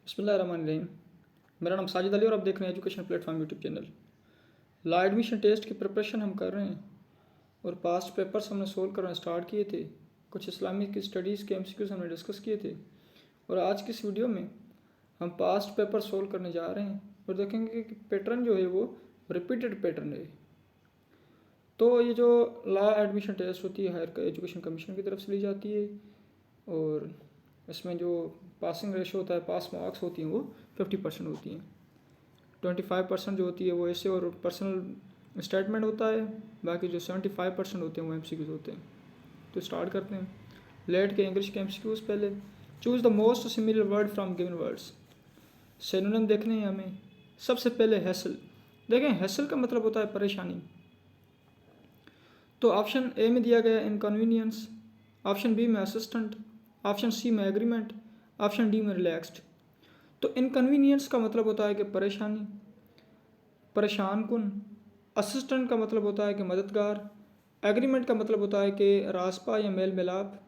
बिस्मिल्लाहिर्रहमानिर्रहीम। मेरा नाम साजिद अली और आप देख रहे हैं एजुकेशन प्लेटफॉर्म यूट्यूब चैनल। ला एडमिशन टेस्ट की प्रिपरेशन हम कर रहे हैं और पास्ट पेपर्स हमने सोल्व करना स्टार्ट किए थे। कुछ इस्लामिक स्टडीज़ के एमसीक्यूज़ हमने डिस्कस किए थे और आज की इस वीडियो में हम पास्ट पेपर सोल्व करने जा रहे हैं और देखेंगे कि पैटर्न जो है वो रिपीटेड पैटर्न है। तो ये जो ला एडमिशन टेस्ट होती है हायर एजुकेशन कमीशन की तरफ से ली जाती है और इसमें जो पासिंग रेशो होता है, पास मार्क्स होती हैं वो 50% होती हैं। 25% जो होती है वो ऐसे और पर्सनल स्टेटमेंट होता है, बाकी जो 75% होते हैं वो एमसीक्यूज होते हैं। तो स्टार्ट करते हैं। लेट के इंग्लिश के एमसीक्यूज पहले। Choose the most similar word from given words. Synonym देखने हैं हमें। सबसे पहले हैसल। देखें हैसल का मतलब होता है परेशानी। तो ऑप्शन ए में दिया गया इनकन्वीनियंस, ऑप्शन बी में असिस्टेंट, ऑप्शन सी में एग्रीमेंट, ऑप्शन डी में रिलैक्स्ड। तो इनकन्वीनियंस का मतलब होता है कि परेशानी, परेशान कुन। असिस्टेंट का मतलब होता है कि मददगार। एग्रीमेंट का मतलब होता है कि रासपा या मेल मिलाप।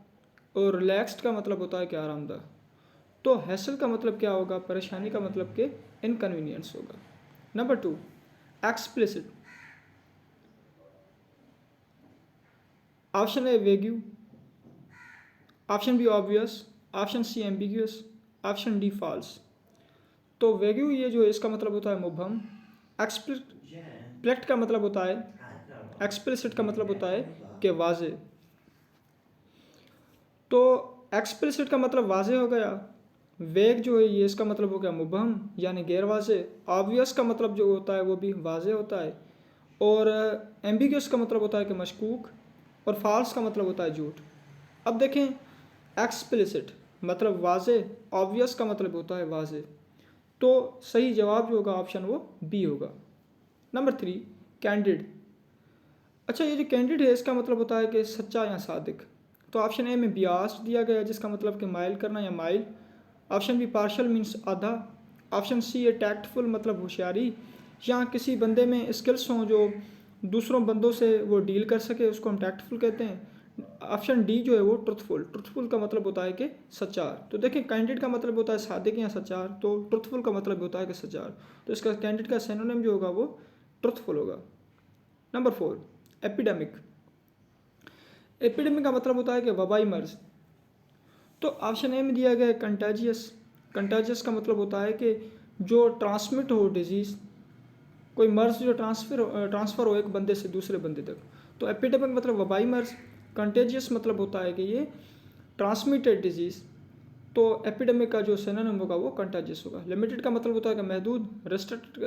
और रिलैक्स्ड का मतलब होता है कि आरामदा। तो हैसल का मतलब क्या होगा? परेशानी का मतलब कि इनकन्वीनियंस होगा। Number 2 explicit. Option A vague, option B obvious, option C ambiguous, option D false. तो वेग्यू ये जो है इसका मतलब होता है मुबहम। एक्सप्लेक्ट का मतलब होता है, एक्सप्लिसिट का मतलब होता है कि वाजे। तो एक्सप्लिसिट का मतलब वाजे हो गया। वेग जो है ये इसका मतलब हो गया मुबहम यानी गैर वाजे। ऑब्वियस का मतलब जो होता है वो भी वाजे होता है। और एम्बिग्यूस का मतलब होता है कि मशकूक। और फॉल्स का मतलब होता है झूठ। अब देखें एक्सप्लिसिट मतलब वाजे, ऑब्वियस का मतलब होता है वाजे। तो सही जवाब जो होगा ऑप्शन वो बी होगा। Number 3 candid. अच्छा ये जो कैंडिड है इसका मतलब होता है कि सच्चा या सादिक। तो ऑप्शन ए में बियास दिया गया है जिसका मतलब कि माइल करना या माइल। ऑप्शन बी पार्शल मीन्स आधा। ऑप्शन सी है टैक्टफुल मतलब होशियारी, या किसी बंदे में स्किल्स हों जो दूसरों बंदों से वो डील कर सके, उसको हम टैक्टफुल कहते हैं। ऑप्शन डी जो है वो ट्रुथफुल। ट्रुथफुल का मतलब होता है कि सच्चार। तो देखिए कैंडिड का मतलब होता है सादिक या सच्चार, तो ट्रुथफुल का मतलब होता है कि सच्चार। तो इसका कैंडिड का सिनोनिम जो होगा वो ट्रुथफुल होगा। Number 4 epidemic. एपिडेमिक का मतलब होता है कि वबाई मर्ज। तो ऑप्शन ए में दिया गया है कंटाजियस। कंटाजियस का मतलब होता है कि जो ट्रांसमिट हो डिजीज़, कोई मर्ज जो ट्रांसफ़र हो एक बंदे से दूसरे बंदे तक। तो एपिडेमिक मतलब वबाई मर्ज। कंटेजियस मतलब होता है कि ये ट्रांसमिटेड डिजीज़। तो एपिडेमिक का जो सिनोनिम होगा वो कंटाजियस होगा। लिमिटेड का मतलब होता है कि महदूद। रेस्ट्रिक्टेड,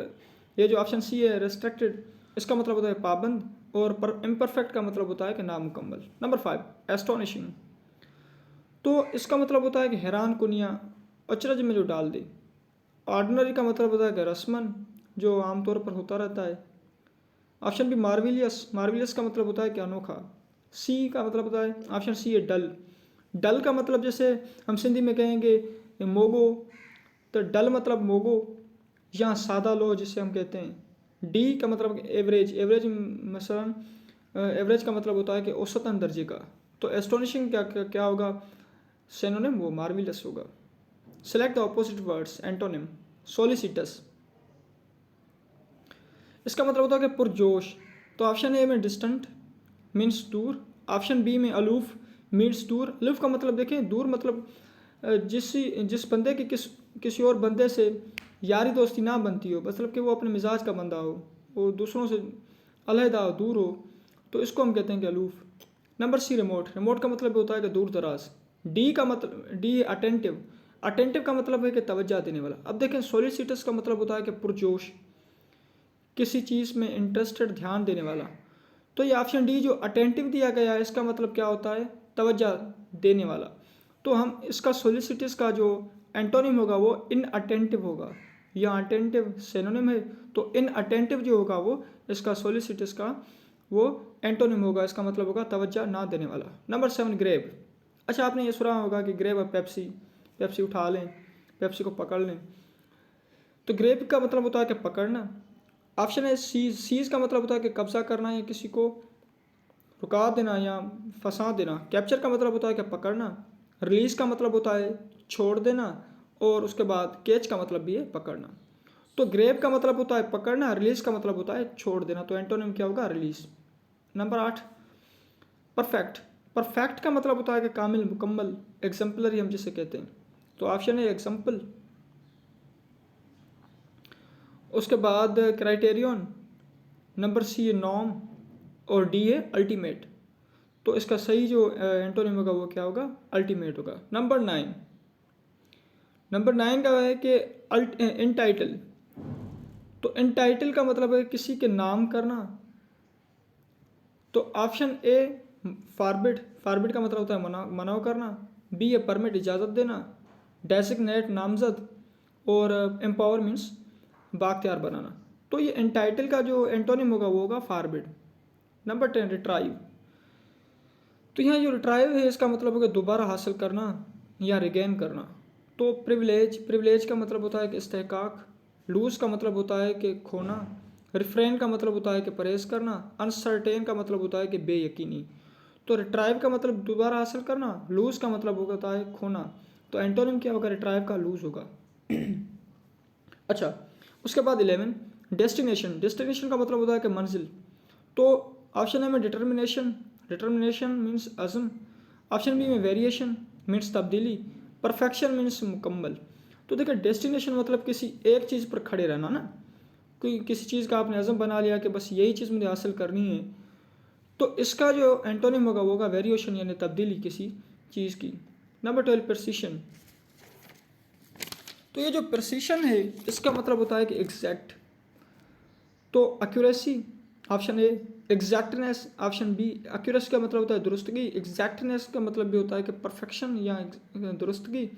ये जो ऑप्शन सी है रेस्ट्रिक्टेड, इसका मतलब होता है पाबंद। और इम्परफेक्ट का मतलब होता है कि नामुकम्मल। Number 5 astonishing. तो इसका मतलब होता है कि हैरान कुनिया, अचरज में जो डाल दे। ऑर्डिनरी का मतलब होता है कि रस्मन, जो आमतौर पर होता रहता है। Option B मार्विलियस। मार्विलियस का मतलब होता है कि अनोखा। सी का मतलब होता है, ऑप्शन सी है डल। डल का मतलब जैसे हम सिंधी में कहेंगे मोगो, तो डल मतलब मोगो या सादा लो जिसे हम कहते हैं। डी का मतलब एवरेज। एवरेज मसलन एवरेज का मतलब होता है कि औसतन दर्जे का। तो एस्टोनिशिंग क्या होगा? सिनोनिम वो मार्विलस होगा। Select the opposite words antonym. Solicitous, इसका मतलब होता है कि पुरजोश। तो ऑप्शन ए में डिस्टेंट मीन्स दूर। ऑप्शन बी में अलूफ मीन्स दूर। अलूफ का मतलब देखें दूर मतलब जिस बंदे की किसी और बंदे से यारी दोस्ती ना बनती हो, मतलब कि वो अपने मिजाज का बंदा हो, वो दूसरों से अलहदा हो, दूर हो, तो इसको हम कहते हैं कि aloof. Number C remote. Remote का मतलब होता है कि दूर दराज। डी का मतलब डी अटेंटिव। अटेंटिव का मतलब है कि तवज्जो देने वाला। अब देखें सोलिसिटस का मतलब होता है कि पुरजोश, किसी चीज़ में इंटरेस्टेड, ध्यान देने वाला। तो ये ऑप्शन डी जो अटेंटिव दिया गया है इसका मतलब क्या होता है? तवज्जो देने वाला। तो हम इसका सोलिसिटस का जो एंटोनिम होगा वो इन अटेंटिव होगा। या अटेंटिव सिनोनिम है, तो इन अटेंटिव जो होगा वो इसका सोलिसिटस का वो एंटोनिम होगा। इसका मतलब होगा तवज्जो ना देने वाला। Number 7 grab. अच्छा आपने ये सुना होगा कि ग्रेब है पेप्सी, पेप्सी उठा लें, पेप्सी को पकड़ लें। तो ग्रेब का मतलब होता है कि पकड़ना। ऑप्शन है सीज का मतलब होता है कि कब्जा करना या किसी को रुका देना या फंसा देना। कैप्चर का मतलब होता है कि पकड़ना। रिलीज का मतलब होता है छोड़ देना। और उसके बाद कैच का मतलब भी है पकड़ना। तो ग्रैब का मतलब होता है पकड़ना, रिलीज का मतलब होता है छोड़ देना। तो एंटोनिम क्या होगा? रिलीज। Number 8, perfect. परफेक्ट का मतलब होता है कि कामिल, मुकम्मल, एग्जाम्पलरी हम जिसे कहते हैं। तो ऑप्शन है एग्जाम्पल। उसके बाद क्राइटेरियन, नंबर सी है नॉर्म और डी है अल्टीमेट। तो इसका सही जो एंटोनिम होगा वो क्या होगा? अल्टीमेट होगा। नंबर 9, नंबर 9 का है कि इनटाइटल। तो इनटाइटल का मतलब है किसी के नाम करना। तो ऑप्शन ए फॉरबिड। फॉरबिड का मतलब होता है मनाव करना। बी है परमिट, इजाज़त देना। डेसिग्नेट, नामजद। और एम्पावर मीन्स बाख्तियार बनाना। तो ये एंटाइटल का जो एंटोनिम होगा वो होगा फॉरबिड। Number 10, retrieve. तो यहाँ जो रिट्राइव है इसका मतलब होगा दोबारा हासिल करना या रिगेन करना। तो प्रिविलेज, प्रिविलेज का मतलब होता है कि इस्तेहकाक। लूज का मतलब होता है कि खोना। रिफ्रेन का मतलब होता है कि परहेज करना। अनसर्टेन का मतलब होता है कि बेयकीनी। तो रिट्राइव का मतलब दोबारा हासिल करना, लूज का मतलब होता है खोना। तो एंटोनिम क्या होगा? रिट्राइव का लूज होगा। अच्छा, उसके बाद 11, डेस्टिनेशन। डेस्टिनेशन का मतलब होता है कि मंजिल। तो ऑप्शन ए में डिटर्मिनेशन, डिटर्मिनेशन मीन्स अज़म। ऑप्शन बी में वेरिएशन मीन्स तब्दीली। परफेक्शन मीन्स मुकम्मल। तो देखिए डेस्टिनेशन मतलब किसी एक चीज़ पर खड़े रहना ना, कोई किसी चीज़ का आपने अज़म बना लिया कि बस यही चीज़ मुझे हासिल करनी है। तो इसका जो एंटोनिम होगा वो होगा वेरिएशन यानी तब्दीली किसी चीज़ की। Number 12, precision. तो ये जो प्रिसीशन है इसका मतलब होता है कि एग्जैक्ट। तो accuracy, option A. Exactness, option B. Accuracy का मतलब होता है दुरुस्तगी। एग्जैक्टनेस का मतलब भी होता है कि परफेक्शन या दुरुस्तगी।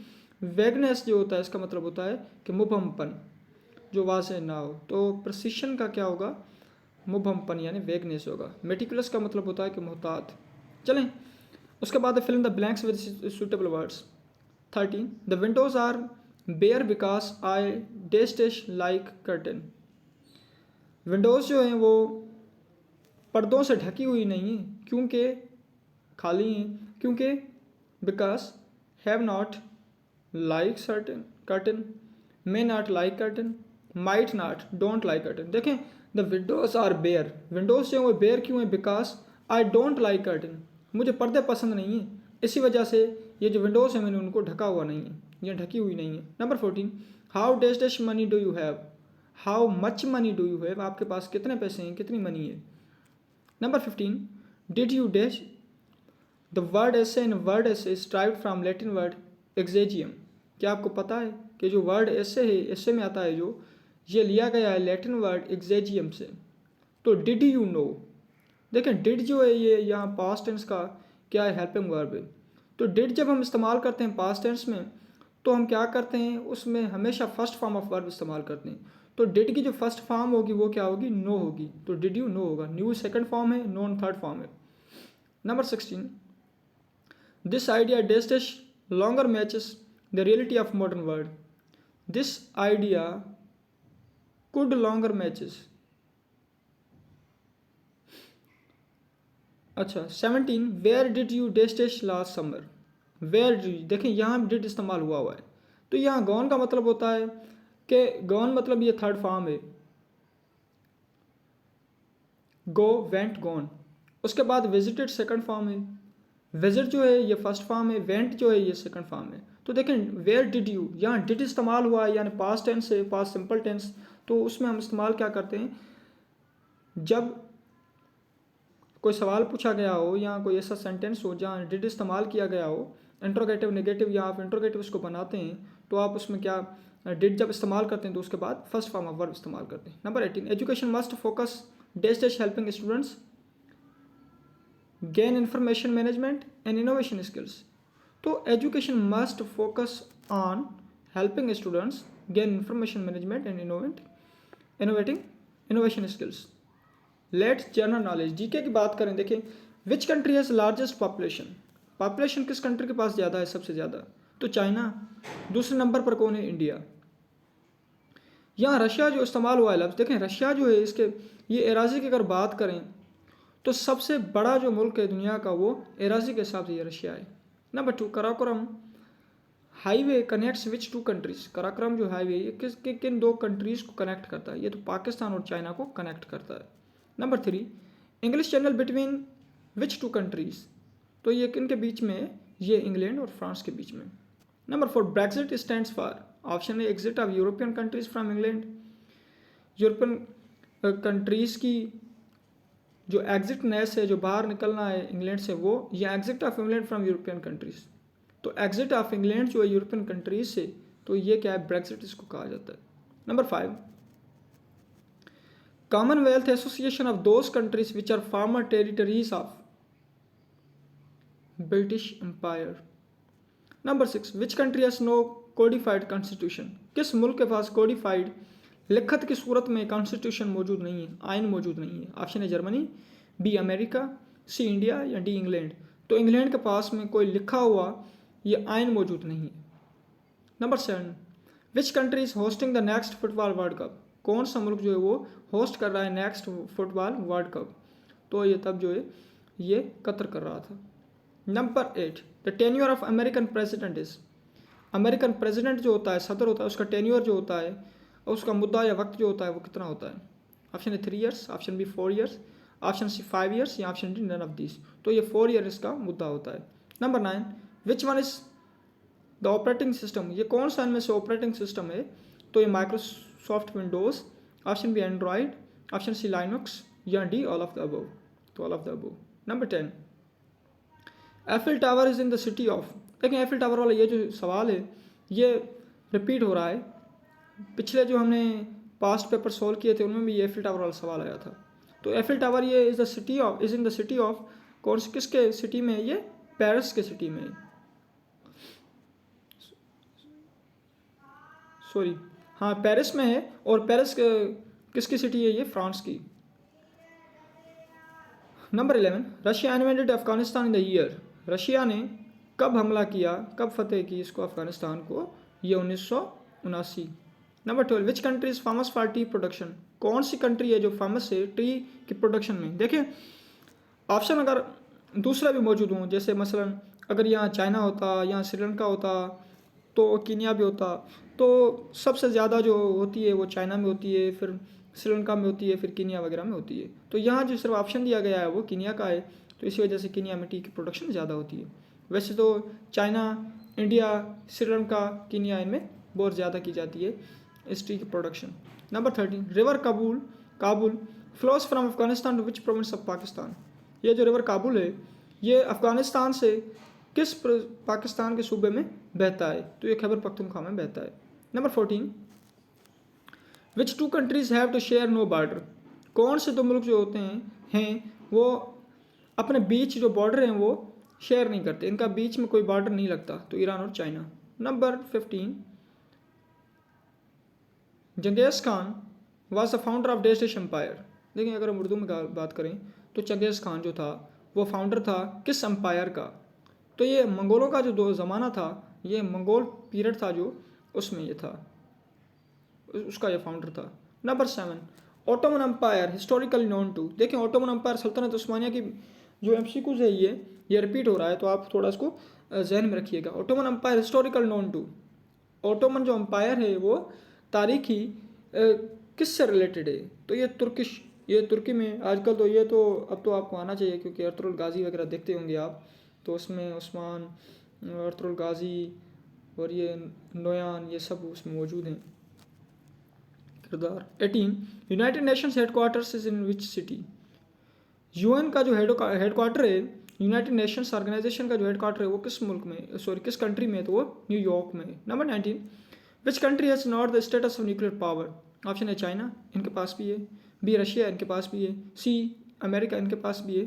वेगनेस जो होता है इसका मतलब होता है कि मुबहमपन, जो वाज़ेह ना हो। तो प्रिसीशन का क्या होगा? मुबहमपन यानी वेगनेस होगा। मेटिकुलस का मतलब होता है कि मोहतात। चलें, उसके बाद fill in the blanks with suitable words. 13, the windows are bare because I dash like curtain. Windows जो हैं वो पर्दों से ढकी हुई नहीं है क्योंकि खाली हैं। क्योंकि because have not like certain curtain, may not like curtain, might not don't like curtain. देखें, the windows are bare. Windows जो है वो बेयर क्यों है? Because I don't like curtain, मुझे पर्दे पसंद नहीं है, इसी वजह से ये जो विंडोज़ है मैंने उनको ढका हुआ नहीं है, ये ढकी हुई नहीं है। Number 14, how dash money do you have. How much money do you have, आपके पास कितने पैसे हैं, कितनी मनी है। Number 15, did you dash. The word essay in word essay is derived from Latin word exagium. क्या आपको पता है कि जो वर्ड एसे है, एसे में आता है जो, ये लिया गया है लैटिन वर्ड एक्जेजियम से। तो डिड यू नो, देखें डिड जो है ये यहाँ पास्ट टेंस का क्या है? हेल्पिंग वर्ब है। तो डिड जब हम इस्तेमाल करते हैं पास्ट टेंस में तो हम क्या करते हैं? उसमें हमेशा फर्स्ट फॉर्म ऑफ वर्ब इस्तेमाल करते हैं। तो डिड की जो फर्स्ट फॉर्म होगी वो क्या होगी? नो होगी। तो डिड यू नो होगा। न्यू सेकंड फॉर्म है, नोन थर्ड फॉर्म है। Number 16, this idea dash longer matches the reality of modern world. This idea could longer matches. अच्छा, 17, where did you dash last summer. Where did, देखें यहाँ did इस्तेमाल हुआ है। तो यहाँ गॉन का मतलब होता है कि गॉन मतलब ये थर्ड फॉर्म है, गो, वेंट, गॉन। उसके बाद विजिटेड सेकंड फॉर्म है, विजिट जो है ये फर्स्ट फॉर्म है, वेंट जो है ये सेकंड फॉर्म है। तो देखें वेयर डिड यू, यहाँ डिड इस्तेमाल हुआ है यानी पास्ट टेंस है, पास्ट सिंपल टेंस। तो उसमें हम इस्तेमाल क्या करते हैं? जब कोई सवाल पूछा गया हो या कोई ऐसा सेंटेंस हो जहाँ डिड इस्तेमाल किया गया हो, इंट्रोगेटिव, नेगेटिव, या आप इंट्रोगेटिव उसको बनाते हैं, तो आप उसमें क्या डिड जब इस्तेमाल करते हैं तो उसके बाद फर्स्ट फॉर्म ऑफ वर्ब इस्तेमाल करते हैं। Number 18, education must focus dash helping students gain information management and innovation skills. तो education must focus on helping students gain information management and innovating innovation skills. Let general knowledge, GK की बात करें, देखें which country has largest population. Population किस country के पास ज़्यादा है? सबसे ज़्यादा तो चाइना। दूसरे नंबर पर कौन है? इंडिया। यहाँ रशिया जो इस्तेमाल हुआ है लफ्ज़, देखें रशिया जो है इसके ये एराजी की अगर बात करें तो सबसे बड़ा जो मुल्क है दुनिया का वो एराजी के हिसाब से ये रशिया है। Number 2, Karakoram highway connects which two countries, Karakoram जो हाईवे ये किन दो कंट्रीज को कनेक्ट करता है? ये तो पाकिस्तान और चाइना को कनेक्ट करता है। Number 3, English Channel between which two countries, तो ये किन के बीच में है? ये इंग्लैंड और फ्रांस के बीच में। Number 4, Brexit stands for, option A exit of European countries from England, European countries की जो एग्जिटनेस है, जो बाहर निकलना है इंग्लैंड से वो, या exit of England from European countries. तो एग्जिट ऑफ इंग्लैंड जो है यूरोपियन कंट्रीज से, तो ये क्या है? ब्रेक्जिट इसको कहा जाता है। Number 5, Commonwealth association of those countries which are former territories of British Empire. Number 6, which country has no codified constitution, किस मुल्क के पास कोडिफाइड लिखत की सूरत में कॉन्स्टिट्यूशन मौजूद नहीं है, आइन मौजूद नहीं है? ऑप्शन है जर्मनी, बी अमेरिका, सी इंडिया, या डी इंग्लैंड। तो इंग्लैंड के पास में कोई लिखा हुआ ये आइन मौजूद नहीं है। Number 7, which country is hosting the next football world cup, कौन सा मुल्क जो है वो होस्ट कर रहा है नेक्स्ट फुटबॉल वर्ल्ड कप? तो ये तब जो है ये कतर कर रहा था। Number 8, the tenure of American president is, American president जो होता है, सदर होता है, उसका टेन्योर जो होता है, उसका मुद्दा या वक्त जो होता है वो कितना होता है? Option A 3 years, option B 4 years, option C 5 years, या option D none of this. तो ये 4 ईयर इसका मुद्दा होता है। Number 9, which one is the operating system, ये कौन सा इनमें से ऑपरेटिंग सिस्टम है? तो ये Microsoft Windows, option B Android, option C Linux, या D all of the above. तो all of the above. Number 10, Eiffel tower is in the city of, देखिए एफिल टावर वाला ये जो सवाल है ये रिपीट हो रहा है, पिछले जो हमने पास्ट पेपर सॉल्व किए थे उनमें भी ये एफिल टावर वाला सवाल आया था। तो एफिल टावर ये is in the city of, कौन से किसके सिटी में? ये पेरिस के सिटी में, सॉरी हाँ पेरिस में है। और पेरिस किसकी सिटी है? ये फ्रांस की। Number 11, Russia invaded Afghanistan in the year, Russia ने कब हमला किया, कब फतेह की इसको अफगानिस्तान को? ये 1979। Number 12, which country is famous for T production, कौन सी कंट्री है जो फेमस है टी की प्रोडक्शन में? देखिए ऑप्शन अगर दूसरा भी मौजूद हों, जैसे मसलन अगर यहाँ चाइना होता, यहाँ श्रीलंका होता, तो कीनिया भी होता, तो सबसे ज़्यादा जो होती है वो चाइना में होती है, फिर श्रीलंका में होती है, फिर कीनिया वगैरह में होती है। तो यहाँ जो सिर्फ ऑप्शन दिया गया है वो कीनिया का है, तो इसी वजह से कीनिया में टी की प्रोडक्शन ज़्यादा होती है। वैसे तो चाइना, इंडिया, श्रीलंका, कीनिया इनमें बहुत ज़्यादा की जाती है इस टी की production. Number 13, river Kabul flows from Afghanistan to which province of Pakistan, ये जो रिवर काबुल है ये अफगानिस्तान से किस पाकिस्तान के सूबे में बहता है? तो ये खैबर पख्तूनख्वा में बहता है। Number 14, which two countries have to share no border, कौन से दो मुल्क जो होते हैं वो अपने बीच जो बॉर्डर हैं वो शेयर नहीं करते, इनका बीच में कोई बॉर्डर नहीं लगता? तो ईरान और China. Number 15, Genghis Khan was the founder of dash empire, देखिए अगर हम उर्दू में बात करें तो चंगेज़ खान जो था वो फाउंडर था किस एम्पायर का? तो ये मंगोलों का जो दो ज़माना था, ये मंगोल पीरियड था जो उसमें ये था, उसका ये फाउंडर था। Number 7, Ottoman Empire historically known to, देखिए ऑटोमन एम्पायर सल्तनत उस्मानिया की जो एमसीक्यूज है ये रिपीट हो रहा है, तो आप थोड़ा इसको जहन में रखिएगा। Ottoman Empire historical known to, Ottoman जो एम्पायर है वो तारीखी किससे रिलेटेड है? तो ये तुर्किश, ये तुर्की में आजकल तो ये तो अब तो आपको आना चाहिए क्योंकि अर्तुगरुल गाजी वगैरह देखते होंगे आप, तो उसमें उस्मान, अर्तुगरुल गाजी और ये नोयान ये सब उसमें मौजूद हैं किरदार। 18, United Nations headquarters is in which city, UN का जो हेडक्वार्टर है, यूनाइटेड नेशंस ऑर्गेनाइजेशन का जो हेडक्वार्टर है वो किस मुल्क में, सॉरी किस कंट्री में है? तो वो न्यूयॉर्क में। Number 19, which country has not the status of nuclear power, option है चाइना, इनके पास भी है, बी रशिया, इनके पास भी है, सी अमेरिका, इनके पास भी है।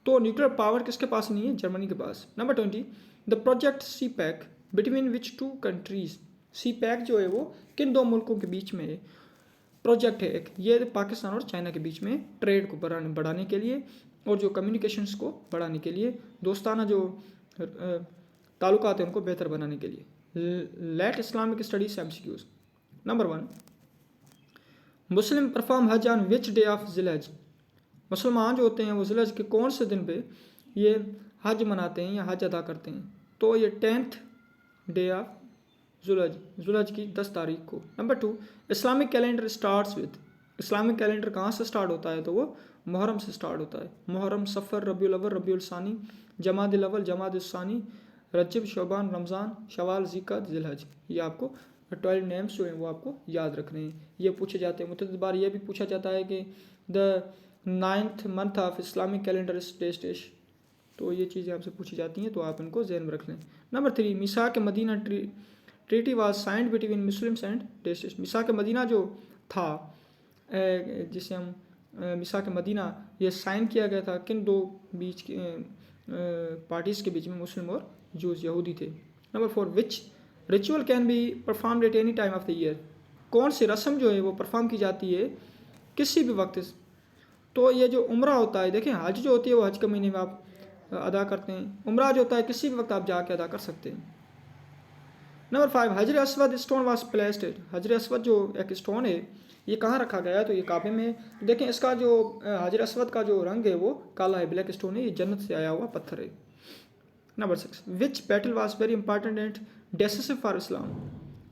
तो न्यूक्लियर पावर किसके पास नहीं है? जर्मनी के पास। Number 20, the project CPEC between which two countries, CPEC जो है वो किन दो मुल्कों के बीच में है? प्रोजेक्ट है एक, ये पाकिस्तान और चाइना के बीच में ट्रेड को बढ़ाने के लिए और जो कम्युनिकेशंस को बढ़ाने के लिए, दोस्ताना जो ताल्लुकात हैं उनको बेहतर बनाने के लिए। Let Islamic studies MCQs. Number 1, Muslim perform Hajj on which day of Zilhaj, मुसलमान जो होते हैं वो जिलहज के कौन से दिन पे ये हज मनाते हैं या हज अदा करते हैं? तो ये 10th डे ऑफ जुलहज की 10 तारीख को। Number 2, Islamic calendar starts with, Islamic calendar कहाँ से स्टार्ट होता है? तो वो मुहर्रम से स्टार्ट होता है। मुहर्रम, सफ़र, रबीउल अव्वल, रबीउल सानी, जमादिल अव्वल, जमादिल सानी, रजब, शौबान, रमज़ान, शवाल, ज़िलक़द, ज़िलहज। ये आपको 12 नेम्स जो हैं वो आपको याद रखने हैं। ये पूछे जाते हैं, मुतअद्दिद बार ये भी पूछा जाता है कि the 9th month of Islamic calendar इस डेश। तो ये चीज़ें आपसे पूछी जाती हैं, तो आप इनको ज़हन में रख लें। Number 3, Misaq Medina treaty was signed between Muslims and dash. Misaq Medina जो था, जिसे हम मिसाक मदीना, ये साइन किया गया था किन दो बीच के पार्टीज़ के बीच में, मुस्लिम और जूस, यहूदी थे। Number 4, which ritual can be performed at any time of the year, कौन सी रस्म जो है वो परफॉर्म की जाती है किसी भी वक्त। तो ये जो उम्रा होता है, देखें हज जो होती है वो हज के महीने में आप अदा करते हैं, उम्रा जो होता है किसी भी वक्त आप जाके अदा कर सकते हैं। नंबर 5, हजर अस्वद स्टोन वाज प्लेस्ड, हजर अस्वद जो एक स्टोन है ये कहाँ रखा गया है? तो ये काबे में है। तो देखें इसका जो हजर अस्वद का जो रंग है वो काला है, ब्लैक स्टोन है, ये जन्नत से आया हुआ पत्थर है। Number 6, which battle was very important and decisive for इस्लाम,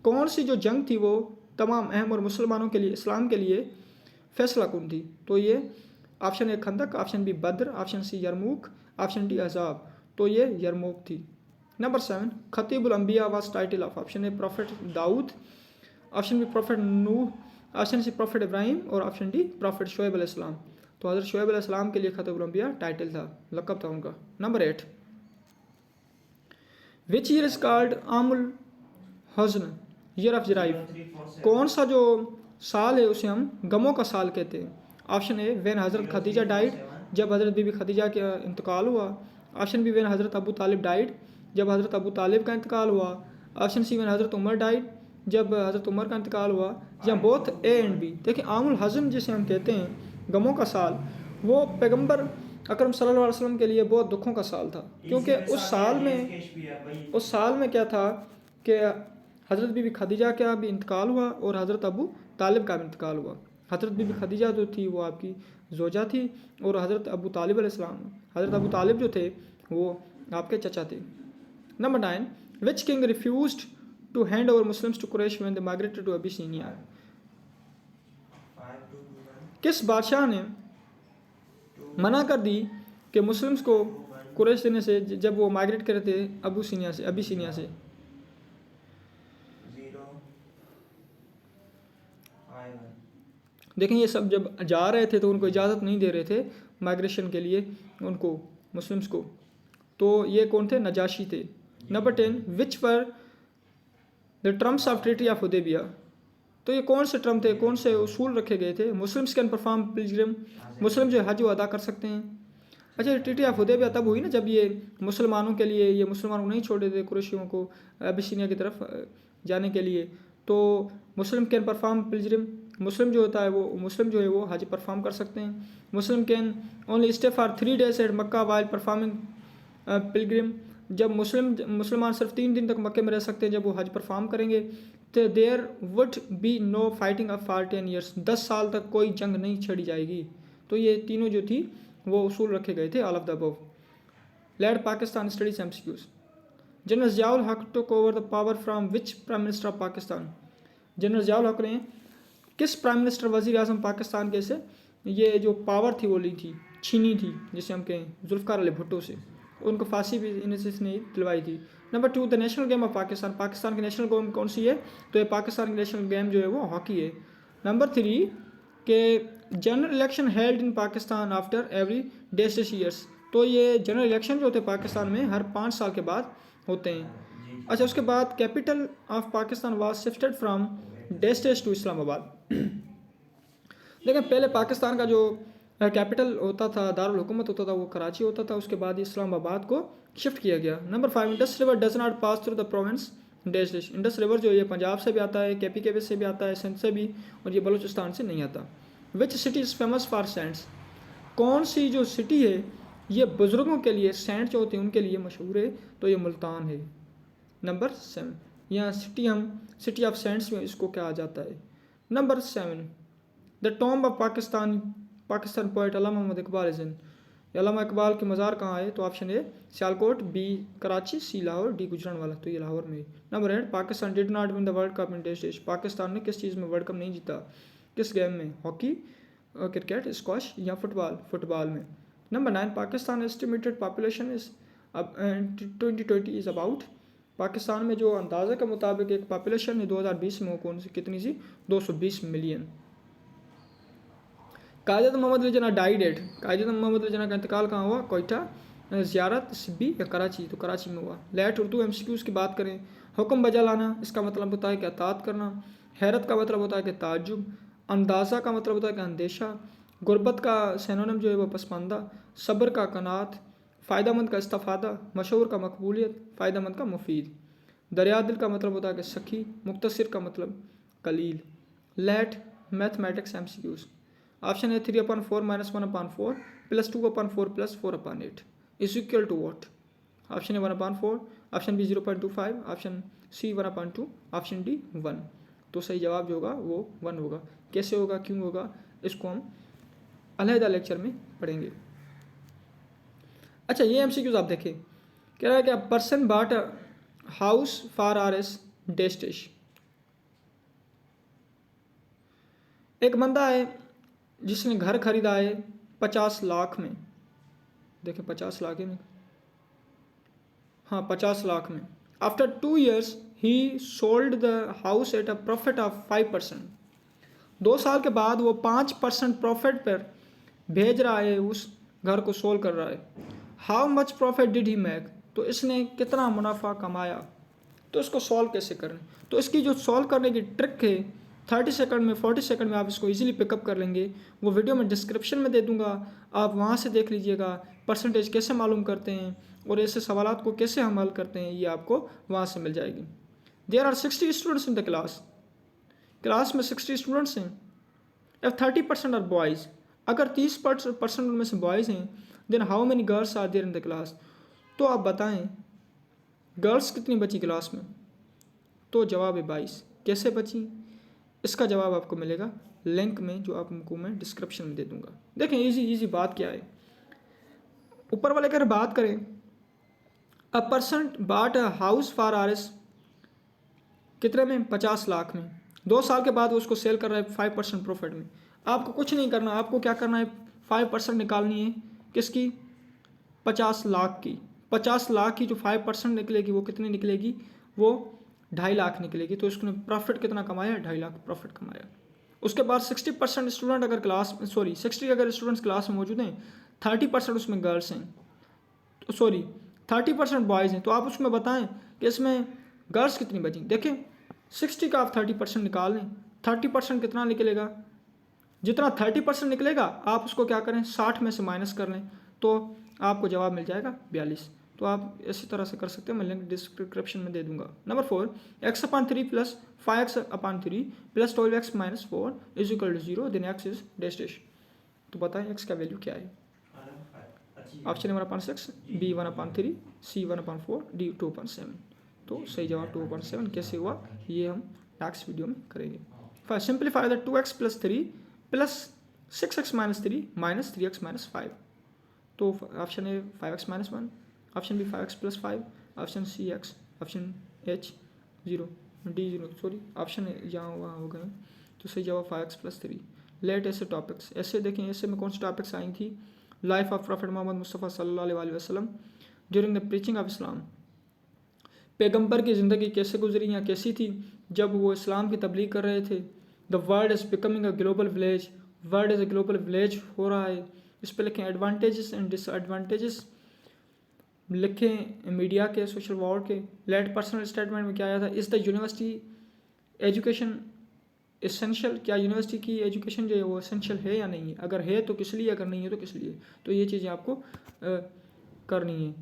कौन सी जो जंग थी वो तमाम अहम और मुसलमानों के लिए, इस्लाम के लिए फैसला कौन थी? तो ये option A Khandaq, option B Badr, option C Yarmouk, option D Ahzab. तो ये यरमूक थी। नंबर 7, खतीबुल अंबिया was title of, option A prophet Dawood, option B prophet Nuh, option C prophet Ibrahim और ऑप्शन डी प्रॉफिट शोएब अलैहिस्सलाम। तो हज़रत शोएब अलैहिस्सलाम के लिए खतीबुल अंबिया टाइटल था, लक़ब था उनका। Number 8, which year is called आमुल हज़न, ईयर ऑफ जराइफ, कौन सा जो साल है उसे हम गमों का साल कहते हैं? ऑप्शन ए व्हेन हज़रत खदीजा डाइड, जब हज़रत बीबी खदीजा का इंतकाल हुआ। ऑप्शन बी व्हेन हज़रत अबू तालिब डाइड, जब हज़रत अबू तालिब का इंतकाल हुआ। ऑप्शन सी व्हेन हज़रत उमर डाइड, जब हज़रत उमर का इंतकाल हुआ, या बोथ ए एंड बी। देखिए आमुल हज़न जिसे हम कहते हैं गमों का साल, वो पैगंबर अकरम सल्लल्लाहु अलैहि वसल्लम के लिए बहुत दुखों का साल था, क्योंकि उस साल में क्या था कि हज़रत बीबी खदीजा का भी इंतकाल हुआ और हज़रत अबू तालिब का भी इंतकाल हुआ। हज़रत बीबी खदीजा जो थी वो आपकी जोजा थी और हज़रत अबू तालिब अलैहिस्सलाम, हज़रत अबू तालिब जो थे वो आपके चचा थे। Number 9, which king refused to hand over Muslims to Quraish when they migrated to Abyssinia, किस बादशाह ने मना कर दी कि मुस्लिम्स को कुरैश देने से जब वो माइग्रेट कर रहे थे अबिसिनिया से? देखें ये सब जब जा रहे थे तो उनको इजाज़त नहीं दे रहे थे माइग्रेशन के लिए उनको, मुस्लिम्स को। तो ये कौन थे? नजाशी थे। Number 10, which were the terms of treaty of Hudaibiya, तो ये कौन से टर्म थे, कौन से उसूल रखे गए थे? मुस्लिम्स कैन परफॉर्म पिलग्रिम, मुस्लिम जो हज वो अदा कर सकते हैं। अच्छा, ट्रीटी ऑफ हुदैबिया तब हुई ना जब ये मुसलमानों के लिए, ये मुसलमानों को नहीं छोड़े थे कुरैशियों को अबिसिनिया की तरफ जाने के लिए। तो मुस्लिम कैन परफॉर्म पिलग्रिम, मुस्लिम जो होता है वो, मुस्लिम जो है वो हज परफॉर्म कर सकते हैं। Muslim can only stay for 3 days at Mecca while performing pilgrim, जब मुसलमान सिर्फ 3 दिन तक मक्के में रह सकते हैं जब वो हज परफॉर्म करेंगे। तो there would be no fighting of for 10 years, 10 साल तक कोई जंग नहीं छड़ी जाएगी। तो ये तीनों जो थी वो उसूल रखे गए थे, all of the above. Let Pakistan studies MCQs, general Ziaul Haq took over the power from which prime minister of Pakistan, general Ziaul Haq ने किस प्राइम मिनिस्टर, वज़ीर आज़म पाकिस्तान के से ये जो पावर थी वो ली थी, छीनी थी, जिसे हम कहें जुल्फ़िकार अली भुट्टो से, उनको फांसी भी इन्हें दिलवाई थी। Number 2, the national game of Pakistan, Pakistan की नेशनल गेम कौन सी है? तो ये पाकिस्तान की नेशनल गेम जो है वो हॉकी है। नंबर 3, के general election held in Pakistan after every dash years, तो ये जनरल इलेक्शन जो होते हैं पाकिस्तान में हर 5 साल के बाद होते हैं। अच्छा, उसके बाद capital of Pakistan was shifted from dash to Islamabad. लेकिन पहले पाकिस्तान का जो कैपिटल होता था, दारुल हुकूमत होता था, वो कराची होता था, उसके बाद इस्लामाबाद को शिफ्ट किया गया। Number 5, Indus river does not pass through the province dash, Indus river जो ये पंजाब से भी आता है, केपी से भी आता है, सिंध से भी, और ये बलूचिस्तान से नहीं आता। Which city is famous for Sands, कौन सी जो सिटी है ये बुज़ुर्गों के लिए, सैंड जो होते हैं उनके लिए मशहूर है? तो ये मुल्तान है। नंबर 7, यहाँ सिटी ऑफ सैंड्स में इसको कहा जाता है। Number 7, the tomb of Pakistan poet Allama Muhammad Iqbal is in, Allama Iqbal के मज़ार कहाँ है? तो option A Sialkot, B Karachi, C Lahore, D Gujranwala. तो ये लाहौर में। Number 8, Pakistan did not win the world cup in test. Pakistan ने किस चीज़ में वर्ल्ड कप नहीं जीता? किस गेम में? हॉकी, क्रिकेट, स्क्वॉश या फुटबॉल? फुटबॉल में। Number 9, Pakistan estimated population is 2020 is about. Pakistan में जो अंदाज़े के मुताबिक एक पॉपुलेशन है 2020 में, वो कौन सी कितनी सी? 220 मिलियन। कायद मोहम्मद अली जना डाइड एट। कायद मोहम्मद अली जना का इंतकाल कहाँ हुआ? कोयटा, ज़ियारत, सिब्बी या कराची? तो कराची में हुआ। लेट उर्दू MCQs की बात करें। हुक्म बजा लाना, इसका मतलब होता है कि अतात करना। हैरत का मतलब होता है कि ताज्जुब। अंदाज़ा का मतलब होता है कि अंदेशा। गुर्बत का सिनोनिम जो है वो पसमानदा। सब्र का कनात। फ़ायदामंद का इस्तिफ़ादा। मशहूर का मकबूलियत। फ़ायदामंद का मुफीद। दरिया दिल का मतलब होता है कि सखी। मुख्तसर का मतलब कलील। Let mathematics MCQs। Option A 3/4 - 1/4 + 2/4 + 4/8 is equal to what? Option A 1/4, option B 0.25, option C 1/2, option D 1। तो सही जवाब जो होगा वो 1 होगा। कैसे होगा, क्यों होगा, इसको हम अलहदा लेक्चर में पढ़ेंगे। अच्छा, ये MCQs आप देखें। कह रहा है कि a person bought a house for RS dash dash. एक बंदा है जिसने घर खरीदा है 50 लाख में। देखें 50 लाख है नहीं, हाँ 50 लाख में। After 2 years he sold the house at a profit of 5%। 2 साल के बाद वो 5% प्रॉफिट पर भेज रहा है, उस घर को सोल्व कर रहा है। How much profit did he make? तो इसने कितना मुनाफा कमाया? तो इसको सॉल्व कैसे करें? तो इसकी जो सॉल्व करने की ट्रिक है 30 सेकंड में 40 सेकंड में आप इसको इजीली पिकअप कर लेंगे। वो वीडियो मैं डिस्क्रिप्शन में दे दूंगा, आप वहाँ से देख लीजिएगा। परसेंटेज कैसे मालूम करते हैं और ऐसे सवालात को कैसे हम हल करते हैं, ये आपको वहाँ से मिल जाएगी। There are 60 students in the class. Class में 60 स्टूडेंट्स हैं। इफ 30% आर बॉयज़, अगर 30% उनमें से बॉयज़ हैं, then how many girls are there in the class? तो आप बताएं गर्ल्स कितनी बची क्लास में? तो जवाब है 22। कैसे बची? इसका जवाब आपको मिलेगा लिंक में, जो आपको मैं डिस्क्रिप्शन में दे दूंगा। देखें इजी बात क्या है। ऊपर वाले अगर बात करें, a person bought a house for RS कितने में? 50 लाख में। 2 साल के बाद वो उसको सेल कर रहा है 5% प्रॉफिट में। आपको कुछ नहीं करना, आपको क्या करना है? 5% निकालनी है। किसकी? 50 लाख की। 50 लाख की जो 5% निकलेगी वो कितनी निकलेगी? वो 2.5 लाख निकलेगी। तो उसने प्रॉफिट कितना कमाया? 2.5 लाख प्रॉफिट कमाया। उसके बाद 60% स्टूडेंट अगर 60 अगर स्टूडेंट्स क्लास में मौजूद हैं, 30% उसमें गर्ल्स हैं, तो 30% बॉयज़ हैं। तो आप उसमें बताएं कि इसमें गर्ल्स कितनी बची? देखें 60 का आप 30% निकाल लें, 30% कितना निकलेगा? जितना 30% निकलेगा आप उसको क्या करें? 60 में से माइनस कर लें, तो आपको जवाब मिल जाएगा 42। तो आप इसी तरह से कर सकते हैं, मैं लिंक डिस्क्रिप्शन में दे दूंगा। Number 4, x/3 + 5x/3 + 12x - 4 is equal to 0, then x is dash dash. तो बताएं x का वैल्यू क्या है? Option A 1/6, B 1/3, C 1/4, D 2/7। तो सही जवाब 2/7 कैसे हुआ, ये हम नेक्स्ट वीडियो में करेंगे। Simplify the 2x + 3 + 6x - 3 - 3x - 5। तो option A 5x - 1, option B 5x + 5, option C x, option H 0, D 0, sorry option यहाँ वहाँ हो गए। तो सही जवाब 5x + 3। लेट ऐसे टॉपिक्स, ऐसे देखें ऐसे में कौन सी टॉपिक्स आई थी? Life of prophet Muhammad Mustafa सल्लल्लाहु अलैहि वसल्लम during the preaching of Islam. पैगंबर की ज़िंदगी कैसे गुजरी या कैसी थी जब वो इस्लाम की तबलीग कर रहे थे। The world is becoming a global village, world is a global village हो रहा है। इस पर लिखें एडवांटेजेस एंड डिसएडवांटेजेस, लिखें मीडिया के, सोशल वॉर के। लेट पर्सनल स्टेटमेंट में क्या आया था? Is the university education essential? क्या यूनिवर्सिटी की एजुकेशन जो है वो एसेंशियल है या नहीं है? अगर है तो किस लिए, अगर नहीं है तो किस लिए? तो ये चीज़ें आपको करनी है।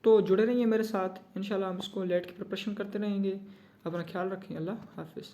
तो जुड़े रहिए मेरे साथ, इंशाल्लाह हम इसको लेट की प्रिपरेशन करते रहेंगे। अपना ख्याल रखें। अल्लाह हाफिज़।